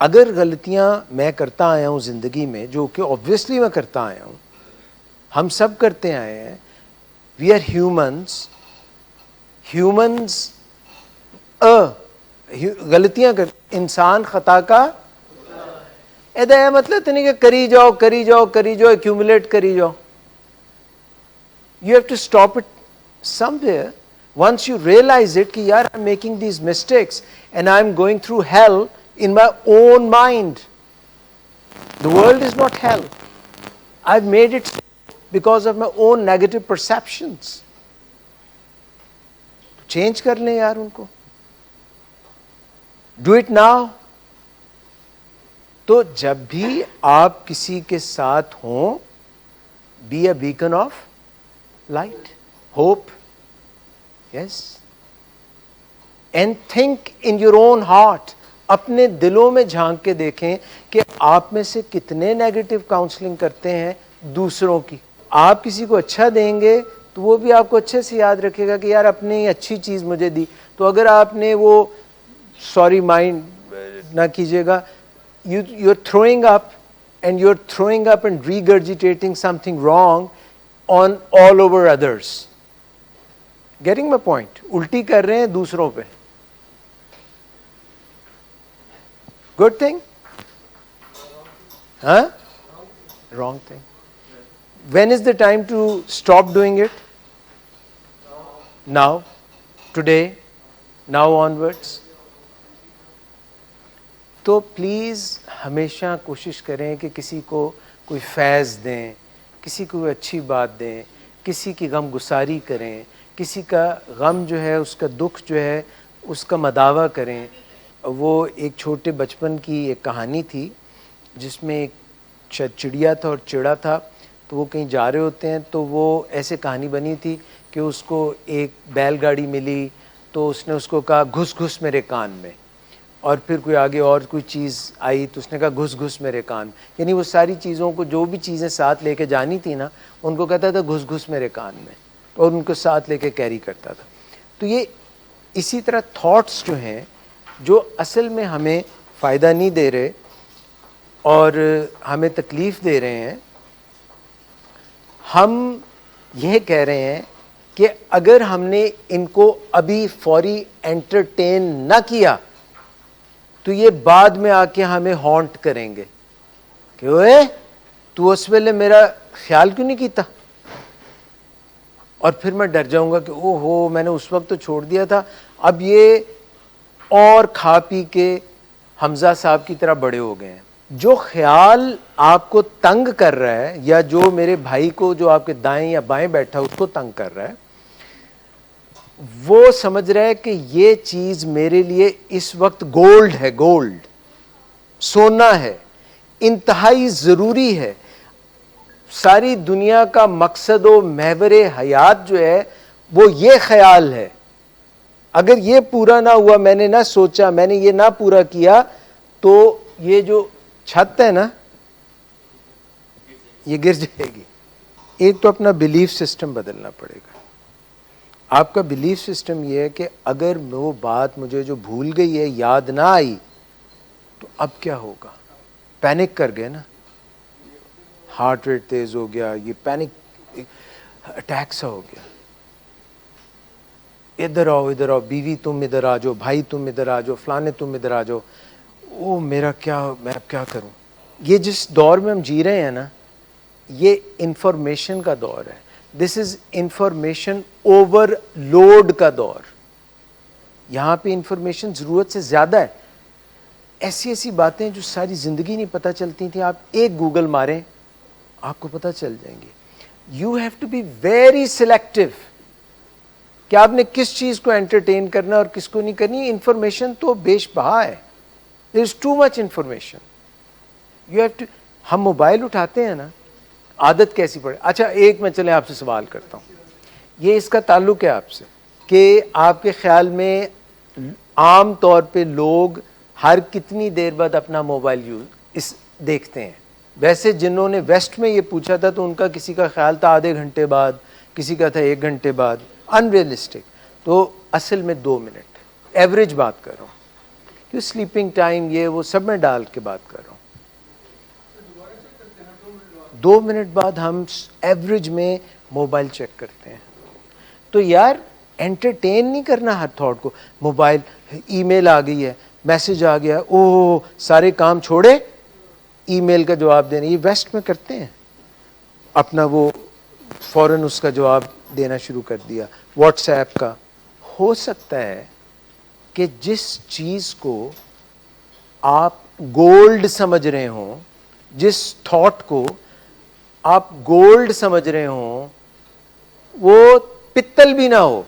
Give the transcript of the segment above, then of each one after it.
اگر غلطیاں میں کرتا آیا ہوں زندگی میں، جو کہ obviously میں کرتا آیا ہوں، ہم سب کرتے آئے ہیں، وی آر ہیومنز غلطیاں انسان خطا کا یہ مطلب تو نہیں کہ کری جاؤ ایکیومولیٹ کری جاؤ. You have to stop it somewhere. Once you realize it کہ یار I'm making these mistakes and I'm going through hell in my own mind. The world is not hell. I've made it because of my own negative perceptions. Change کر لیں یار ان کو. Do it now. تو جب بھی آپ کسی کے ساتھ ہوں، be a beacon of light, hope, yes, and think in your own heart. اپنے دلوں میں جھانک کے دیکھیں کہ آپ میں سے کتنے نیگیٹو کاؤنسلنگ کرتے ہیں دوسروں کی. آپ کسی کو اچھا دیں گے تو وہ بھی آپ کو اچھے سے یاد رکھے گا کہ یار اپنے ہی اچھی چیز مجھے دی. تو اگر آپ نے وہ سوری مائنڈ نہ کیجیے گا، you're throwing up and regurgitating something wrong on all over others. Getting my point? الٹی کر رہے ہیں دوسروں پہ. Good thing? Huh? Wrong thing. When is the time to stop doing it? Now. Today. Now onwards. تو please ہمیشہ کوشش کریں کہ کسی کو کوئی فیض دیں، کسی کو کوئی اچھی بات دیں، کسی کی غم گساری کریں، کسی کا غم جو ہے، اس کا دکھ جو ہے، اس کا مداوع کریں. وہ ایک چھوٹے بچپن کی ایک کہانی تھی جس میں ایک چڑیا تھا اور چڑا تھا. تو وہ کہیں جا رہے ہوتے ہیں، تو وہ ایسے کہانی بنی تھی کہ اس کو ایک بیل گاڑی ملی تو اس نے اس کو کہا گھس گھس میرے کان میں، اور پھر کوئی آگے اور کوئی چیز آئی تو اس نے کہا گھس گھس میرے کان. یعنی وہ ساری چیزوں کو، جو بھی چیزیں ساتھ لے کے جانی تھی نا، ان کو کہتا تھا گھس گھس میرے کان میں، اور ان کو ساتھ لے کے کیری کرتا تھا. تو یہ اسی طرح تھاٹس جو ہیں، جو اصل میں ہمیں فائدہ نہیں دے رہے اور ہمیں تکلیف دے رہے ہیں، ہم یہ کہہ رہے ہیں کہ اگر ہم نے ان کو ابھی فوری انٹرٹین نہ کیا تو یہ بعد میں آ کے ہمیں ہانٹ کریں گے کہ اوے تو اس ویلے میرا خیال کیوں نہیں کیتا، اور پھر میں ڈر جاؤں گا کہ او ہو میں نے اس وقت تو چھوڑ دیا تھا. اب یہ اور کھا پی کے حمزہ صاحب کی طرح بڑے ہو گئے ہیں. جو خیال آپ کو تنگ کر رہا ہے، یا جو میرے بھائی کو جو آپ کے دائیں یا بائیں بیٹھا اس کو تنگ کر رہا ہے، وہ سمجھ رہا ہے کہ یہ چیز میرے لیے اس وقت گولڈ ہے، گولڈ سونا ہے، انتہائی ضروری ہے. ساری دنیا کا مقصد و محور حیات جو ہے وہ یہ خیال ہے. اگر یہ پورا نہ ہوا، میں نے نہ سوچا، میں نے یہ نہ پورا کیا، تو یہ جو چھت ہے نا یہ گر جائے گی. ایک تو اپنا بلیف سسٹم بدلنا پڑے گا. آپ کا بلیف سسٹم یہ ہے کہ اگر وہ بات مجھے جو بھول گئی ہے، یاد نہ آئی، تو اب کیا ہوگا؟ پینک کر گئے نا، ہارٹ ریٹ تیز ہو گیا، یہ پینک اٹیک سا ہو گیا. ادھر آؤ ادھر آؤ، بیوی تم ادھر آ جاؤ، بھائی تم ادھر آ جاؤ، فلانے تم ادھر آ جاؤ. او میرا کیا، میں اب کیا کروں؟ یہ جس دور میں ہم جی رہے ہیں نا، یہ انفارمیشن کا دور ہے. This is information over load کا دور. یہاں پہ انفارمیشن ضرورت سے زیادہ ہے. ایسی ایسی باتیں جو ساری زندگی نہیں پتہ چلتی تھیں، آپ ایک گوگل ماریں آپ کو پتہ چل جائیں گے. You have to be very selective کہ آپ نے کس چیز کو انٹرٹین کرنا اور کس کو نہیں کرنی. انفارمیشن تو بیش بہا ہے. There is too much information. You have to. ہم موبائل اٹھاتے ہیں نا، عادت کیسی پڑے. اچھا ایک میں چلیں آپ سے سوال کرتا ہوں، یہ اس کا تعلق ہے آپ سے، کہ آپ کے خیال میں عام طور پہ لوگ ہر کتنی دیر بعد اپنا موبائل دیکھتے ہیں؟ ویسے جنہوں نے ویسٹ میں یہ پوچھا تھا تو ان کا کسی کا خیال تھا آدھے گھنٹے بعد، کسی کا تھا 1 گھنٹے بعد. ان ریئلسٹک. تو اصل میں 2 منٹ ایوریج بات کر رہا ہوں. کیوں سلیپنگ ٹائم یہ وہ سب میں ڈال کے بات کر رہا ہوں. 2 منٹ بعد ہم ایوریج میں موبائل چیک کرتے ہیں. تو یار انٹرٹین نہیں کرنا ہر تھاٹ کو. موبائل ای میل آ گئی ہے, میسج آ گیا, او سارے کام چھوڑے ای میل کا جواب دینا. یہ ویسٹ میں کرتے ہیں, اپنا وہ فوراً اس کا جواب دینا شروع کر دیا. واٹس ایپ کا ہو سکتا ہے کہ جس چیز کو آپ گولڈ سمجھ رہے ہوں, جس تھاٹ کو آپ گولڈ سمجھ رہے ہوں, وہ پتل بھی نہ ہو,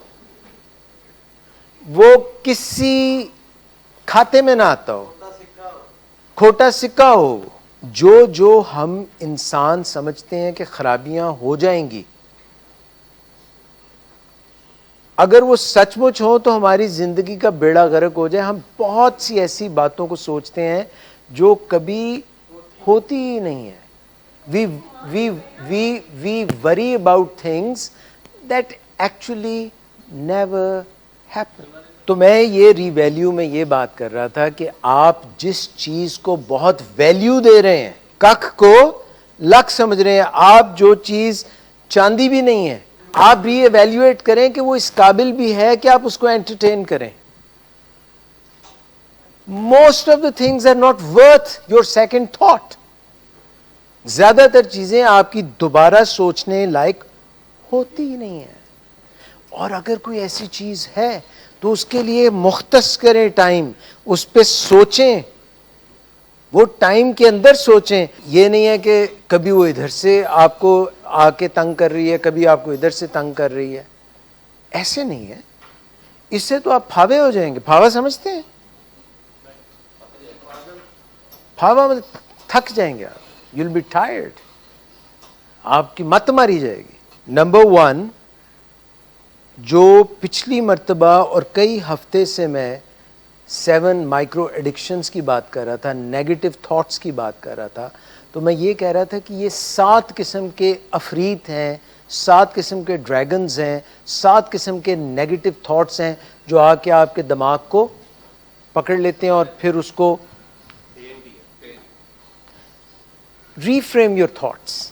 وہ کسی کھاتے میں نہ آتا ہو, کھوٹا سکہ ہو. جو ہم انسان سمجھتے ہیں کہ خرابیاں ہو جائیں گی, اگر وہ سچ مچ ہو تو ہماری زندگی کا بیڑا غرق ہو جائے. ہم بہت سی ایسی باتوں کو سوچتے ہیں جو کبھی ہوتی ہی نہیں ہے. we worry about things that actually never happen. تو میں یہ ری ویلیو میں یہ بات کر رہا تھا کہ آپ جس چیز کو بہت ویلیو دے رہے ہیں, ککھ کو لکھ سمجھ رہے ہیں, آپ جو چیز چاندی بھی نہیں ہے, آپ ری ایویلیویٹ کریں کہ وہ اس قابل بھی ہے کہ آپ اس کو انٹرٹین کریں. Most of the things are not worth your second thought. زیادہ تر چیزیں آپ کی دوبارہ سوچنے لائق ہوتی ہی نہیں ہیں. اور اگر کوئی ایسی چیز ہے تو اس کے لیے مختص کریں ٹائم, اس پہ سوچیں, وہ ٹائم کے اندر سوچیں. یہ نہیں ہے کہ کبھی وہ ادھر سے آپ کو آ کے تنگ کر رہی ہے, کبھی آپ کو ادھر سے تنگ کر رہی ہے. ایسے نہیں ہے. اس سے تو آپ پھاوے ہو جائیں گے. پھاوا سمجھتے ہیں؟ پھاوا مطلب تھک جائیں گے آپ. You will be tired. آپ کی مت ماری جائے گی. نمبر 1, جو پچھلی مرتبہ اور کئی ہفتے سے میں 7 مائکرو ایڈکشنز کی بات کر رہا تھا, نیگیٹو تھاٹس کی بات کر رہا تھا, تو میں یہ کہہ رہا تھا کہ یہ 7 قسم کے عفریت ہیں, 7 قسم کے ڈریگنز ہیں, 7 قسم کے نیگیٹو تھاٹس ہیں جو آ کے آپ کے دماغ کو پکڑ لیتے ہیں اور پھر اس کو ری فریم یور تھاٹس.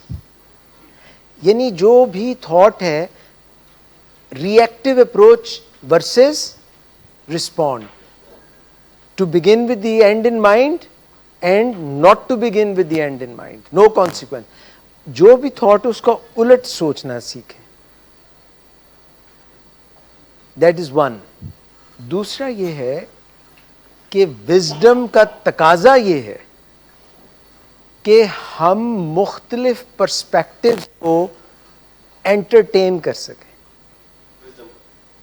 یعنی جو بھی تھاٹ ہے, reactive approach versus respond. To begin with the end in mind and not to begin with the end in mind. No consequence. جو بھی تھاٹ اس کا الٹ سوچنا سیکھیں. That is 1. دوسرا یہ ہے کہ وزڈم کا تقاضا یہ ہے کہ ہم مختلف پرسپیکٹو کو انٹرٹین کر سکیں.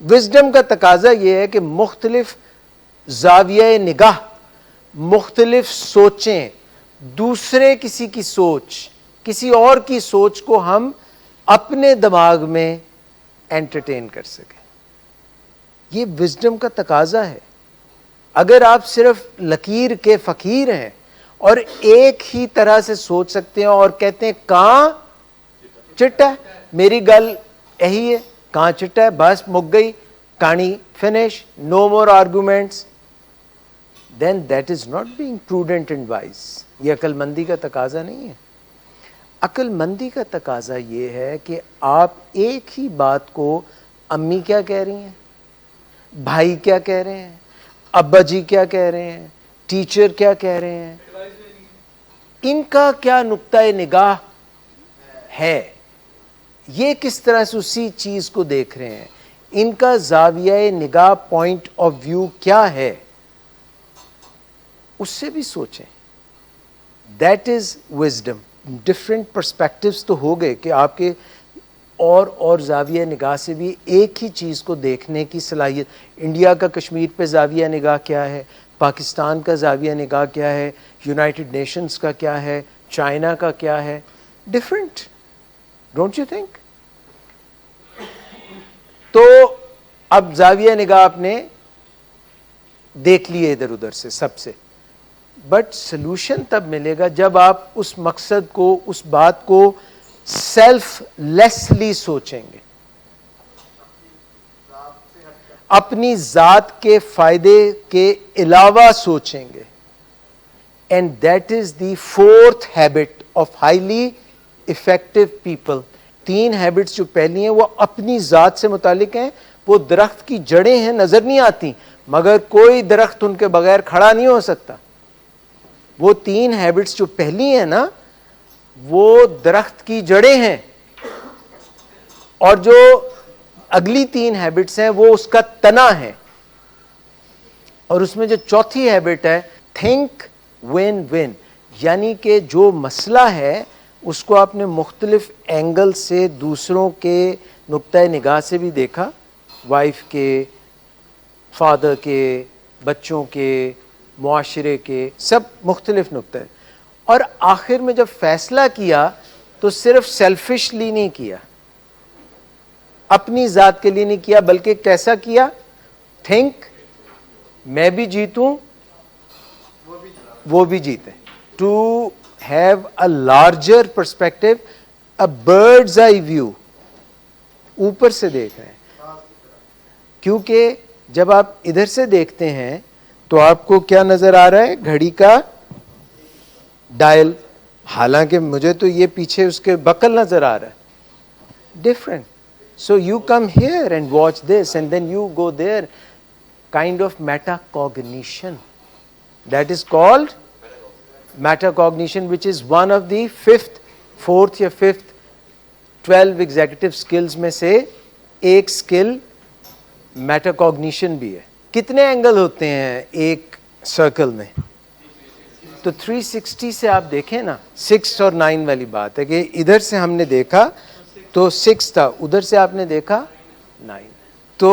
وزڈم کا تقاضا یہ ہے کہ مختلف زاویہ نگاہ, مختلف سوچیں, دوسرے کسی کی سوچ, کسی اور کی سوچ کو ہم اپنے دماغ میں انٹرٹین کر سکیں. یہ وزڈم کا تقاضا ہے. اگر آپ صرف لکیر کے فقیر ہیں اور ایک ہی طرح سے سوچ سکتے ہیں اور کہتے ہیں کہاں چٹا ہے, میری گل یہی ہے, کہاں چٹا ہے, بس مک گئی کہانی, finish, no more arguments, then that is not being prudent and wise. یہ عقل مندی کا تقاضا نہیں ہے. عقل مندی کا تقاضا یہ ہے کہ آپ ایک ہی بات کو, امی کیا کہہ رہی ہیں, بھائی کیا کہہ رہے ہیں, ابا جی کیا کہہ رہے ہیں, ٹیچر کیا کہہ رہے ہیں, ان کا کیا نقطۂ نگاہ ہے, یہ کس طرح سے اسی چیز کو دیکھ رہے ہیں, ان کا زاویہ نگاہ پوائنٹ آف ویو کیا ہے, اس سے بھی سوچیں. That is wisdom. Different perspectives تو ہو گئے کہ آپ کے اور زاویہ نگاہ سے بھی ایک ہی چیز کو دیکھنے کی صلاحیت. انڈیا کا کشمیر پہ زاویہ نگاہ کیا ہے, پاکستان کا زاویہ نگاہ کیا ہے, یونائٹڈ نیشنز کا کیا ہے, چائنا کا کیا ہے, ڈفرینٹ. Don't you think? تو اب زاویہ نگاہ آپ نے دیکھ لیے ادھر ادھر سے سب سے, بٹ سلوشن تب ملے گا جب آپ اس مقصد کو, اس بات کو سیلف لیسلی سوچیں گے, اپنی ذات کے فائدے کے علاوہ سوچیں گے. And that is the fourth habit of highly effective people. 3 habits جو پہلی ہیں وہ اپنی ذات سے متعلق ہیں. وہ درخت کی جڑیں ہیں, نظر نہیں آتی, مگر کوئی درخت ان کے بغیر کھڑا نہیں ہو سکتا. وہ 3 ہیبٹس جو پہلی ہیں نا, وہ درخت کی جڑیں ہیں, اور جو اگلی 3 ہیبٹس ہیں وہ اس کا تنا ہے. اور اس میں جو چوتھی ہیبٹ ہے, تھنک ون ون, یعنی کہ جو مسئلہ ہے اس کو آپ نے مختلف اینگل سے, دوسروں کے نقطۂ نگاہ سے بھی دیکھا, وائف کے, فادر کے, بچوں کے, معاشرے کے, سب مختلف نقطے. اور آخر میں جب فیصلہ کیا تو صرف سیلفشلی نہیں کیا, اپنی ذات کے لیے نہیں کیا, بلکہ کیسا کیا؟ تھنک, میں بھی جیتوں وہ بھی جیتے. To have a larger perspective, a bird's eye view, اوپر سے دیکھ رہے ہیں. کیونکہ جب آپ ادھر سے دیکھتے ہیں تو آپ کو کیا نظر آ رہا ہے؟ گھڑی کا ڈائل, حالانکہ مجھے تو یہ پیچھے اس کے بکل نظر آ رہا ہے, different. So you come here and watch this and then you go there, kind of metacognition. That is called metacognition, which is one of the fourth یا fifth 12 executive skills میں سے ایک skill metacognition بھی ہے. کتنے angle ہوتے ہیں ایک سرکل میں؟ تو 360 سے آپ دیکھیں نا, 6 اور 9 والی بات ہے کہ ادھر سے ہم نے دیکھا تو 6 تھا, ادھر سے آپ نے دیکھا 9. تو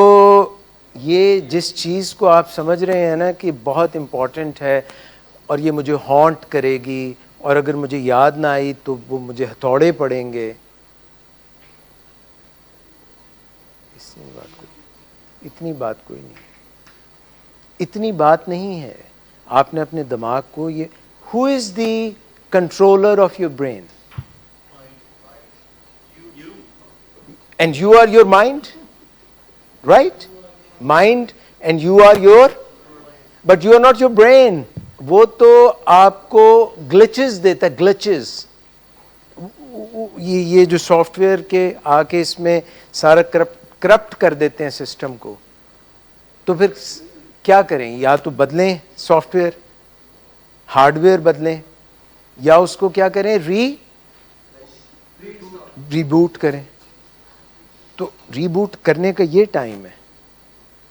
یہ جس چیز کو آپ سمجھ رہے ہیں نا کہ بہت امپورٹنٹ ہے اور یہ مجھے ہانٹ کرے گی, اور اگر مجھے یاد نہ آئی تو وہ مجھے ہتھوڑے پڑیں گے, اتنی بات کوئی نہیں, اتنی بات نہیں ہے. آپ نے اپنے دماغ کو یہ, who is the controller of your brain? And you are your mind, right? Mind and you are your, but you are not your brain. وہ تو آپ کو glitches دیتا ہے, glitches. یہ جو سافٹ ویئر کے آ کے اس میں سارا کرپٹ کر دیتے ہیں سسٹم کو, تو پھر کیا کریں؟ یا تو بدلیں سافٹ ویئر, ہارڈ ویئر بدلیں, یا اس کو کیا کریں؟ ریبوٹ کریں. تو ریبوٹ کرنے کا یہ ٹائم ہے.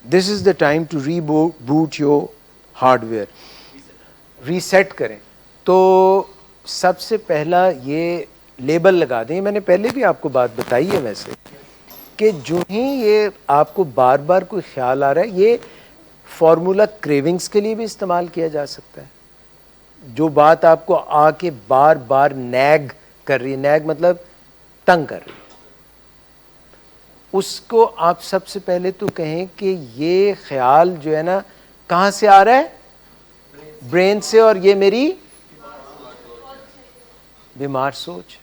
This is the time to reboot your hardware, reset کریں. تو سب سے پہلا یہ لیبل لگا دیں. میں نے پہلے بھی آپ کو بات بتائی ہے ویسے, کہ جو ہی یہ آپ کو بار بار کوئی خیال آ رہا ہے, یہ فارمولا کریونگز کے لیے بھی استعمال کیا جا سکتا ہے. جو بات آپ کو آ کے بار بار نیگ کر رہی ہے, نیگ مطلب تنگ کر رہی ہے, اس کو آپ سب سے پہلے تو کہیں کہ یہ خیال جو ہے نا کہاں سے آ رہا ہے؟ برین سے, اور یہ میری بیمار سوچ.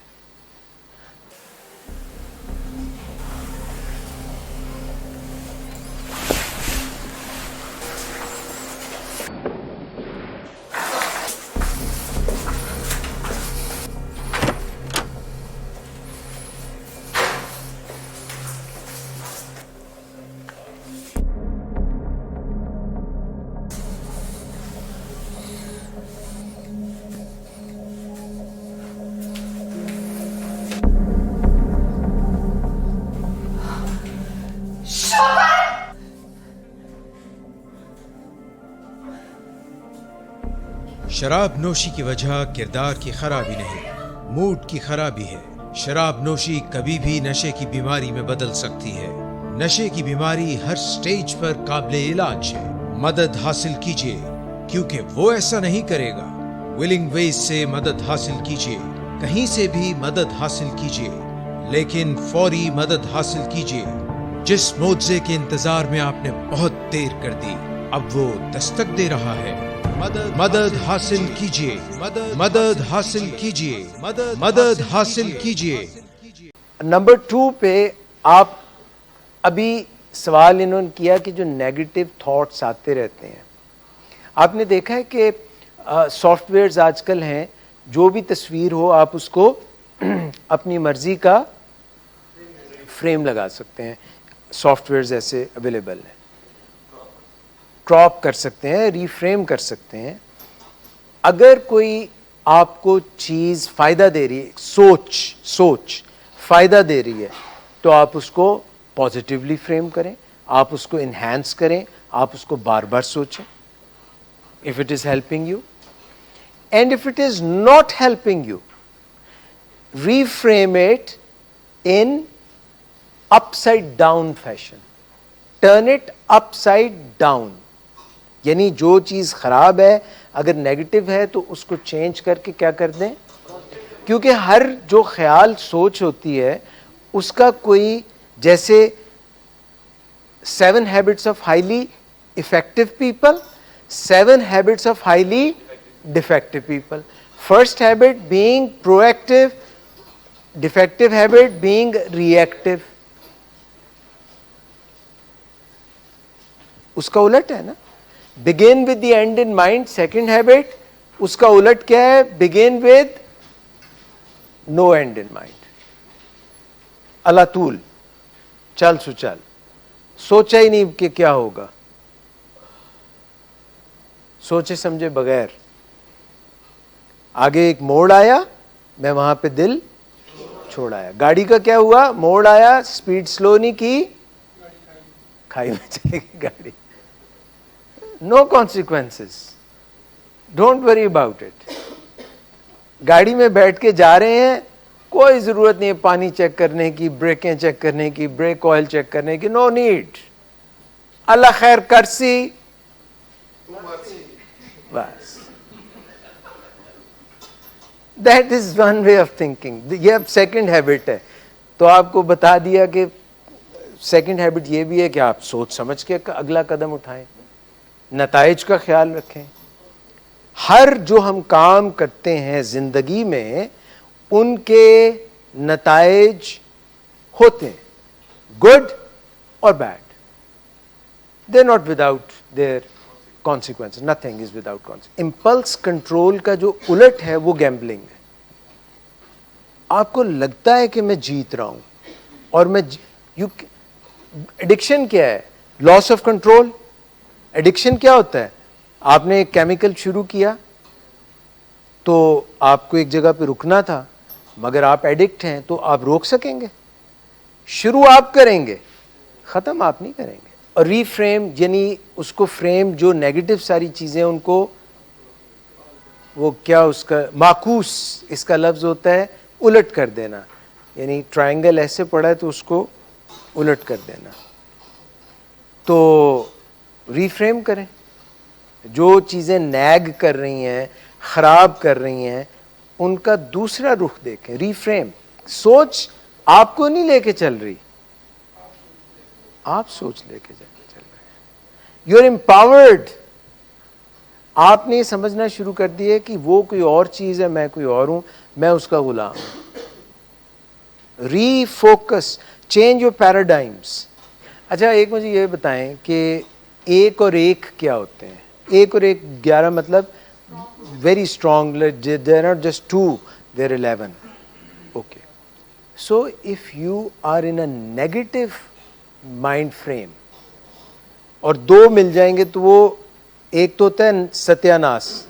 شراب نوشی کی وجہ کردار کی خرابی نہیں, موڈ کی خرابی ہے. شراب نوشی کبھی بھی نشے کی بیماری میں بدل سکتی ہے. نشے کی بیماری ہر سٹیج پر قابل علاج ہے. مدد حاصل کیجیے, کیونکہ وہ ایسا نہیں کرے گا. ولنگ ویز سے مدد حاصل کیجیے, کہیں سے بھی مدد حاصل کیجیے, لیکن فوری مدد حاصل کیجیے. جس معجزے کے انتظار میں آپ نے بہت دیر کر دی, اب وہ دستک دے رہا ہے. مدد حاصل کیجیے, مدد حاصل کیجیے, مدد حاصل کیجیے. نمبر 2 پہ آپ ابھی سوال انہوں نے کیا کہ جو نیگیٹو تھاٹس آتے رہتے ہیں, آپ نے دیکھا ہے کہ سافٹ ویئرز آج کل ہیں, جو بھی تصویر ہو آپ اس کو اپنی مرضی کا فریم لگا سکتے ہیں. سافٹ ویئرز ایسے اویلیبل ہیں, کراپ کر سکتے ہیں, ری فریم کر سکتے ہیں. اگر کوئی آپ کو چیز فائدہ دے رہی ہے, سوچ فائدہ دے رہی ہے, تو آپ اس کو پازیٹیولی فریم کریں, آپ اس کو انہینس کریں, آپ اس کو بار بار سوچیں. if it is helping you, and if it is not helping you, reframe it in upside down fashion. Turn it upside down. یعنی جو چیز خراب ہے اگر نیگیٹو ہے تو اس کو چینج کر کے کیا کر دیں, کیونکہ ہر جو خیال سوچ ہوتی ہے اس کا کوئی, جیسے 7 habits of highly effective people, 7 habits of highly defective people. First habit being proactive, defective habit being reactive. اس کا الٹ ہے نا, begin with the end in mind. Second habit, اس کا الٹ کیا ہے, begin with no end in mind. اللہ طول, چل سو چل, سوچا ہی نہیں کہ کیا ہوگا, سوچے سمجھے بغیر. آگے ایک موڑ آیا, میں وہاں پہ دل چھوڑ آیا. گاڑی کا کیا ہوا, موڑ آیا, سپیڈ سلو نہیں کی, کھائی میں چلے گی گاڑی. No consequences, don't worry about it. گاڑی میں بیٹھ کے جا رہے ہیں, کوئی ضرورت نہیں ہے پانی چیک کرنے کی, بریکیں چیک کرنے کی, بریک آئل چیک کرنے کی, نو نیڈ. اللہ خیر کرسی, بس. That is one way of thinking. یہ اب سیکنڈ ہیبٹ ہے, تو آپ کو بتا دیا کہ سیکنڈ ہیبٹ یہ بھی ہے کہ آپ سوچ سمجھ کے اگلا قدم اٹھائیں, نتائج کا خیال رکھیں. ہر جو ہم کام کرتے ہیں زندگی میں ان کے نتائج ہوتے ہیں, گڈ اور bad. They not without their consequences. Nothing is without consequences. Impulse control کا جو الٹ ہے وہ گیمبلنگ ہے. آپ کو لگتا ہے کہ میں جیت رہا ہوں, اور میں ایڈکشن کیا ہے, لاس آف کنٹرول. ایڈکشن کیا ہوتا ہے, آپ نے ایک کیمیکل شروع کیا تو آپ کو ایک جگہ پہ رکنا تھا, مگر آپ ایڈکٹ ہیں تو آپ روک سکیں گے. شروع آپ کریں گے, ختم آپ نہیں کریں گے. اور ری فریم یعنی اس کو فریم, جو نیگیٹو ساری چیزیں ان کو, وہ کیا اس کا معکوس اس کا لفظ ہوتا ہے, الٹ کر دینا. یعنی ٹرائنگل ایسے پڑا ہے تو اس کو الٹ کر دینا. تو ری فریم کریں. جو چیزیں نیگ کر رہی ہیں, خراب کر رہی ہیں, ان کا دوسرا رخ دیکھیں. ری فریم. سوچ آپ کو نہیں لے کے چل رہی, آپ سوچ لے کے چل رہے ہیں. You are empowered. آپ نے سمجھنا شروع کر دیا کہ وہ کوئی اور چیز ہے, میں کوئی اور ہوں, میں اس کا غلام ہوں. ری فوکس, چینج یور پیراڈائمس. اچھا ایک مجھے یہ بتائیں کہ ایک اور ایک کیا ہوتے ہیں. ایک اور ایک 11 مطلب very strong. They are not just 2, they are 11. Okay. So if you are in a negative mind frame اور 2 مل جائیں گے تو وہ ایک تو ہوتا ہے ستیاناس,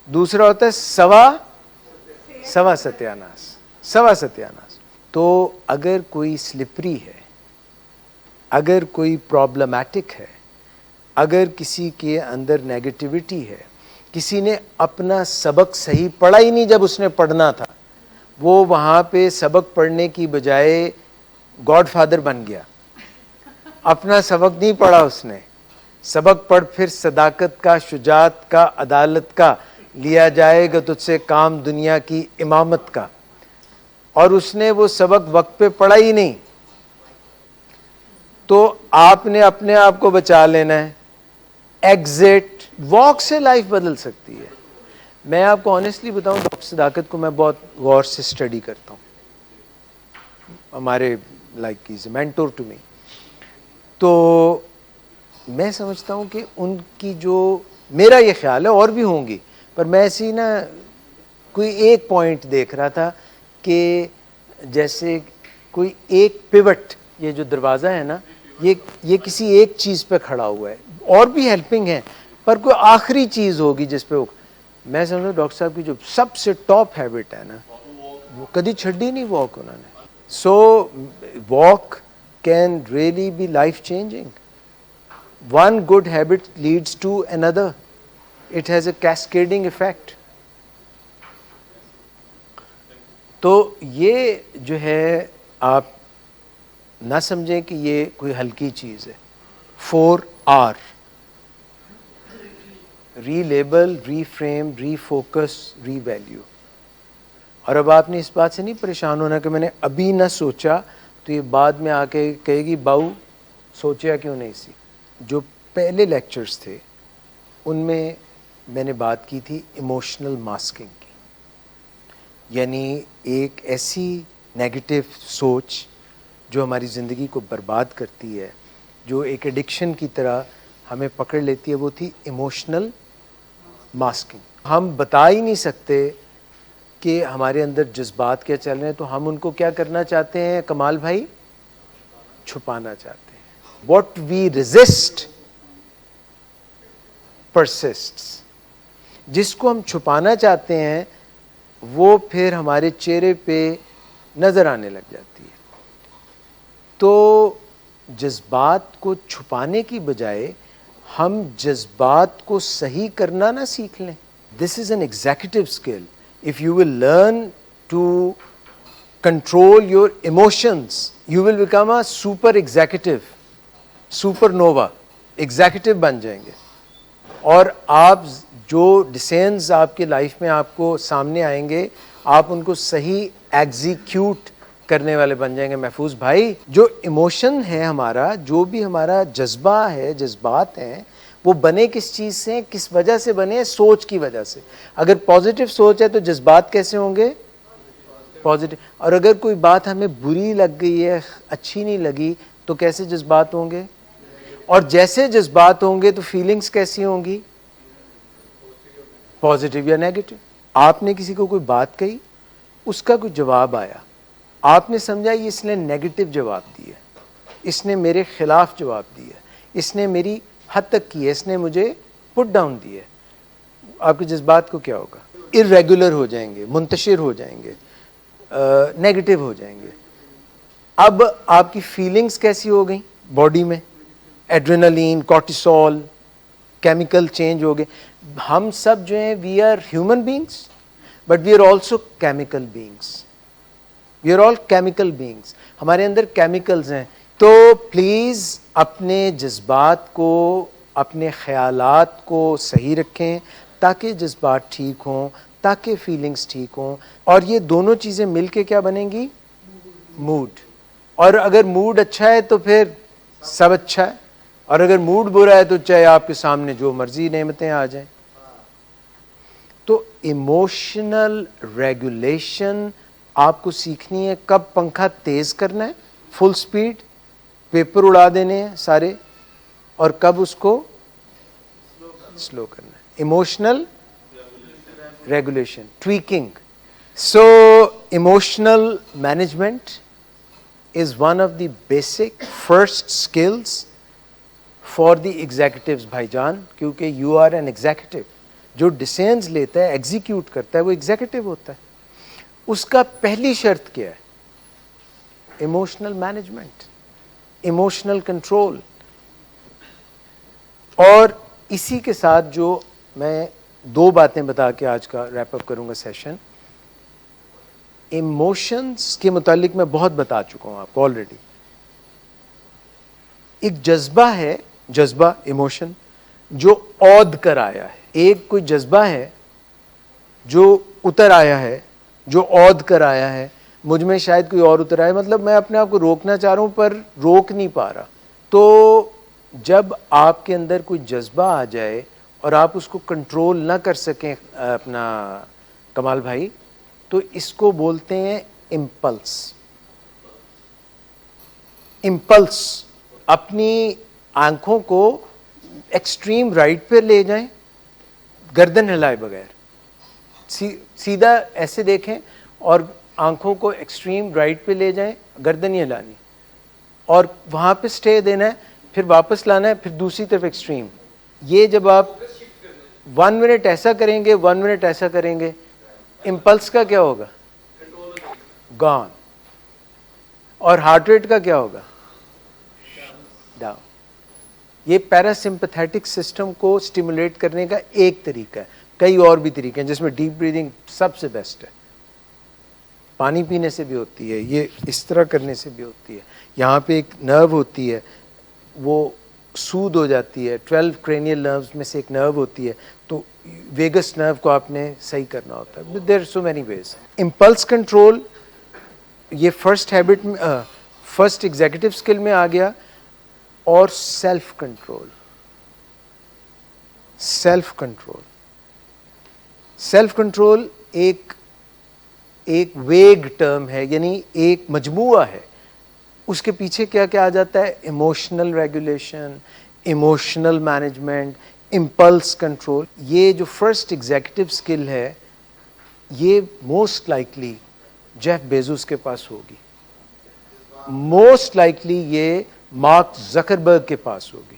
دوسرا ہوتا ہے سوا ستیاناس. تو اگر کوئی سلپری ہے, اگر کوئی پرابلمیٹک ہے, اگر کسی کے اندر نیگیٹیوٹی ہے, کسی نے اپنا سبق صحیح پڑھا ہی نہیں جب اس نے پڑھنا تھا, وہ وہاں پہ سبق پڑھنے کی بجائے گاڈ فادر بن گیا, اپنا سبق نہیں پڑھا اس نے. سبق پڑھ پھر صداقت کا, شجاعت کا, عدالت کا لیا جائے گا تجھ سے کام دنیا کی امامت کا, اور اس نے وہ سبق وقت پہ پڑھا ہی نہیں. تو آپ نے اپنے آپ کو بچا لینا ہے. ایگزٹ واک سے لائف بدل سکتی ہے. میں آپ کو آنیسٹلی بتاؤں, ڈاکٹر صداقت کو میں بہت غور سے اسٹڈی کرتا ہوں. ہمارے like is a mentor to me. تو میں سمجھتا ہوں کہ ان کی جو میرا یہ خیال ہے اور بھی ہوں گی، پر میں ایسی نا کوئی ایک پوائنٹ دیکھ رہا تھا کہ جیسے کوئی ایک پیوٹ، یہ جو دروازہ ہے نا یہ کسی ایک چیز پہ کھڑا ہوا ہے، اور بھی ہیلپنگ ہے پر کوئی آخری چیز ہوگی جس پہ میں سمجھتا ہوں ڈاکٹر صاحب کی جو سب سے ٹاپ ہیبٹ ہے نا وہ کدی چھڈی نہیں واک انہوں نے. So walk can really be life changing. One good habit leads to another. It has a cascading effect. تو یہ جو ہے آپ نہ سمجھیں کہ یہ کوئی ہلکی چیز ہے. 4R: ری لیبل، ری فریم، ری فوکس، ری ویلیو. اور اب آپ نے اس بات سے نہیں پریشان ہونا کہ میں نے ابھی نہ سوچا تو یہ بعد میں آ کے کہے گی باؤ سوچا کیوں نہیں سی. جو پہلے لیکچرز تھے ان میں نے بات کی تھی ایموشنل ماسکنگ کی، یعنی ایک ایسی نیگیٹو سوچ جو ہماری زندگی کو برباد کرتی ہے، جو ایک ایڈکشن کی طرح ہمیں پکڑ لیتی ہے، وہ تھی ایموشنل ماسکنگ. ہم بتا ہی نہیں سکتے کہ ہمارے اندر جذبات کیا چل رہے ہیں، تو ہم ان کو کیا کرنا چاہتے ہیں کمال بھائی؟ چھپانا چاہتے ہیں. What we resist persists. جس کو ہم چھپانا چاہتے ہیں وہ پھر ہمارے چہرے پہ نظر آنے لگ جاتی ہے. تو جذبات کو چھپانے کی بجائے ہم جذبات کو صحیح کرنا نہ سیکھ لیں. This is an executive skill. If you will learn to control your emotions, you will become a super executive. Super nova executive بن جائیں گے، اور آپ جو ڈیسیژنز آپ کے لائف میں آپ کو سامنے آئیں گے آپ ان کو صحیح ایگزیکیوٹ کرنے والے بن جائیں گے. محفوظ بھائی، جو ایموشن ہے ہمارا، جو بھی ہمارا جذبہ ہے، جذبات ہیں، وہ بنے کس چیز سے، کس وجہ سے بنے؟ سوچ کی وجہ سے. اگر پازیٹیو سوچ ہے تو جذبات کیسے ہوں گے؟ پازیٹیو. اور اگر کوئی بات ہمیں بری لگ گئی ہے، اچھی نہیں لگی، تو کیسے جذبات ہوں گے؟ اور جیسے جذبات ہوں گے تو فیلنگز کیسی ہوں گی؟ پازیٹیو یا نیگیٹو. آپ نے کسی کو کوئی بات کہی، اس کا کوئی جواب آیا، آپ نے سمجھا یہ اس نے نیگیٹو جواب دیا، اس نے میرے خلاف جواب دیا، اس نے میری حد تک کی ہے، اس نے مجھے پٹ ڈاؤن دیا. آپ کے جذبات کو کیا ہوگا؟ ارریگولر ہو جائیں گے، منتشر ہو جائیں گے، نیگیٹو ہو جائیں گے. اب آپ کی فیلنگز کیسی ہو گئیں باڈی میں؟ ایڈرینلین، کورٹیسول، کیمیکل چینج ہو گئے. ہم سب جو ہیں we are human beings but we are also chemical beings. We are all chemical beings. ہمارے اندر کیمیکلز ہیں. تو پلیز اپنے جذبات کو، اپنے خیالات کو صحیح رکھیں تاکہ جذبات ٹھیک ہوں، تاکہ فیلنگز ٹھیک ہوں. اور یہ دونوں چیزیں مل کے کیا بنیں گی؟ موڈ. اور اگر موڈ اچھا ہے تو پھر سب اچھا ہے، اور اگر موڈ برا ہے تو چاہے آپ کے سامنے جو مرضی نعمتیں آ جائیں. تو ایموشنل ریگولیشن آپ کو سیکھنی ہے. کب پنکھا تیز کرنا ہے، فل سپیڈ، پیپر اڑا دینے ہیں سارے، اور کب اس کو سلو کرنا ہے. Emotional regulation, tweaking. So emotional management is one of the basic first skills for the executives بھائی جان، کیونکہ you are an executive. جو ڈیسیژنز لیتا ہے، ایگزیکیوٹ کرتا ہے، وہ ایگزیکٹو ہوتا ہے. اس کا پہلی شرط کیا ہے؟ Emotional management, emotional control. اور اسی کے ساتھ جو میں دو باتیں بتا کے آج کا ریپ اپ کروں گا سیشن. ایموشنز کے متعلق میں بہت بتا چکا ہوں آپ کو آلریڈی. ایک جذبہ ہے، جذبہ ایموشن جو اود کر آیا ہے. ایک کوئی جذبہ ہے جو اتر آیا ہے، جو اود کر آیا ہے. مجھ میں شاید کوئی اور اتر آیا، مطلب میں اپنے آپ کو روکنا چاہ رہا ہوں پر روک نہیں پا رہا. تو جب آپ کے اندر کوئی جذبہ آ جائے اور آپ اس کو کنٹرول نہ کر سکیں اپنا کمال بھائی، تو اس کو بولتے ہیں امپلس. امپلس. اپنی آنکھوں کو ایکسٹریم رائٹ پہ لے جائیں گردن ہلائے بغیر, سیدھا ایسے دیکھیں اور آنکھوں کو ایکسٹریم رائٹ پہ لے جائیں, گردن ہی ہلانی, اور وہاں پہ سٹے دینا ہے, پھر واپس لانا ہے, پھر دوسری طرف ایکسٹریم. یہ جب آپ 1 منٹ ایسا کریں گے 1 منٹ ایسا کریں گے, امپلس کا کیا ہوگا؟ گان. اور ہارٹ ریٹ کا کیا ہوگا؟ ڈاؤن. یہ پیراسمپتھیٹک سسٹم کو سٹیمولیٹ کرنے کا ایک طریقہ ہے, کئی اور بھی طریقے ہیں جس میں ڈیپ بریدنگ سب سے بیسٹ ہے. پانی پینے سے بھی ہوتی ہے, یہ اس طرح کرنے سے بھی ہوتی ہے. یہاں پہ ایک نرو ہوتی ہے, وہ سود ہو جاتی ہے, 12 کرینیل نروز میں سے ایک نرو ہوتی ہے, تو ویگس نرو کو آپ نے صحیح کرنا ہوتا ہے. There so many ways. Impulse control یہ فرسٹ ہیبٹ میں فرسٹ ایگزیکٹو اسکل میں آ گیا. اور self control. Self control, self control ایک ویگ ٹرم ہے, یعنی ایک مجموعہ ہے. اس کے پیچھے کیا کیا آ جاتا ہے؟ Emotional regulation, emotional management, impulse control. یہ جو فرسٹ ایگزیکٹو اسکل ہے یہ موسٹ لائکلی جیف بیزوس کے پاس ہوگی, موسٹ لائکلی یہ مارک زکربرگ کے پاس ہوگی,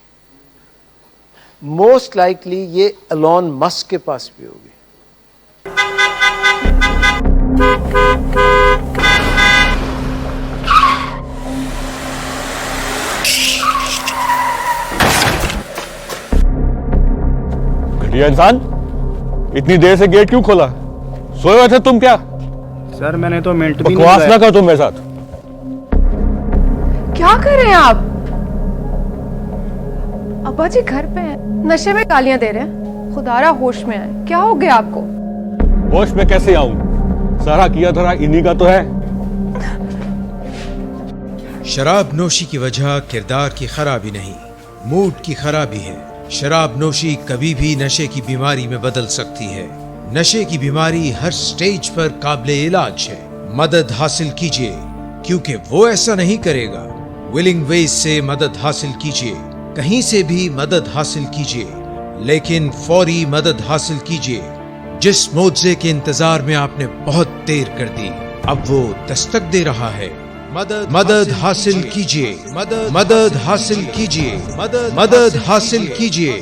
موسٹ لائکلی یہ ایلون مسک کے پاس بھی ہوگی. گھٹیا انسان, اتنی دیر سے گیٹ کیوں کھولا؟ سوئے ہوئے تھے تم کیا؟ سر میں نے تو منٹ بھی بکواس نہ کر تم میرے ساتھ. کیا کر رہے ہیں آپ؟ ابا جی گھر پہ ہیں, نشے میں گالیاں دے رہے ہیں. خدا را ہوش میں آئے, کیا ہو گیا آپ کو؟ ہوش میں کیسے آؤں؟ سارا کیا دھرا انہی کا تو ہے. شراب نوشی کی وجہ کردار کی خرابی نہیں, موڈ کی خرابی ہے. شراب نوشی کبھی بھی نشے کی بیماری میں بدل سکتی ہے. نشے کی بیماری ہر سٹیج پر قابل علاج ہے. مدد حاصل کیجیے, کیونکہ وہ ایسا نہیں کرے گا. ولنگ ویز سے مدد حاصل کیجیے, کہیں سے بھی مدد حاصل کیجیے, لیکن فوری مدد حاصل کیجیے. جس معجزے کے انتظار میں آپ نے بہت دیر کر دی, اب وہ دستک دے رہا ہے. مدد حاصل کیجیے, مدد حاصل کیجیے, مدد حاصل کیجیے.